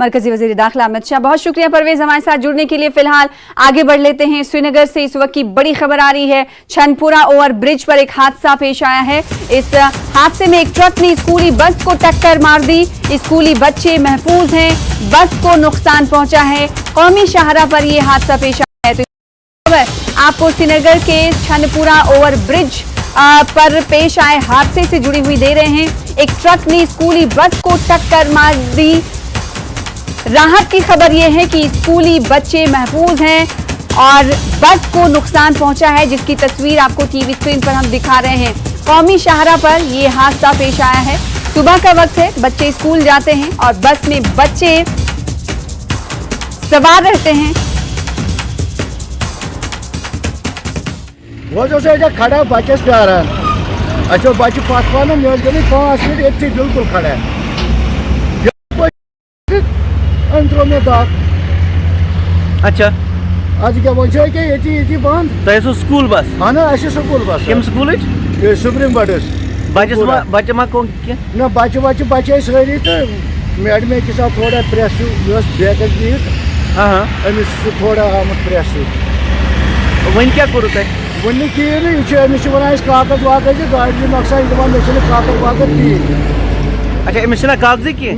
मरकजी वजीर दाखिला अमित शाह, बहुत शुक्रिया परवेज हमारे साथ जुड़ने के लिए। फिलहाल आगे बढ़ लेते हैं। श्रीनगर से इस वक्त की बड़ी खबर आ रही है। छनपुरा ओवर ब्रिज पर एक हादसा पेश आया है। इस हादसे में एक ट्रक ने स्कूली बस को टक्कर मार दी। स्कूली बच्चे महफूज हैं, बस को नुकसान पहुंचा है। कौमी शाहरा पर यह हादसा पेश आया है। तो आपको श्रीनगर के छनपुरा ओवर ब्रिज पर पेश आए हादसे से जुड़ी हुई दे रहे हैं। एक ट्रक ने स्कूली बस को टक्कर मार दी। राहत की खबर यह है कि स्कूली बच्चे महफूज हैं और बस को नुकसान पहुंचा है, जिसकी तस्वीर आपको टीवी स्क्रीन पर हम दिखा रहे हैं। कौमी शाहरा पर यह हादसा पेश आया है। सुबह का वक्त है, बच्चे स्कूल जाते हैं और बस में बच्चे सवार रहते हैं। वो जो खड़ा बच्चस प्यारान अच्छा बच्चे पत्वान मे गई 5 मिनट ये बिल्कुल खड़ा अंतरो में दाग। अच्छा आज क्या बोल ये बंद तो स्कूल बस हाँ ना स्कूल बस कम स्कूल सुप्रीम बर्डस बच्चे मा कौन ना बच्चे सारी तो मैडम के साथ थोड़ा प्रेस बेकस दीत अमिस थोड़ा आमुत प्रेस वन क्या करूँ तुम वन अमिस वन कागज वागज गाड़ी नक्शा मे कागज वागज दी। अच्छा अमिस कागजी की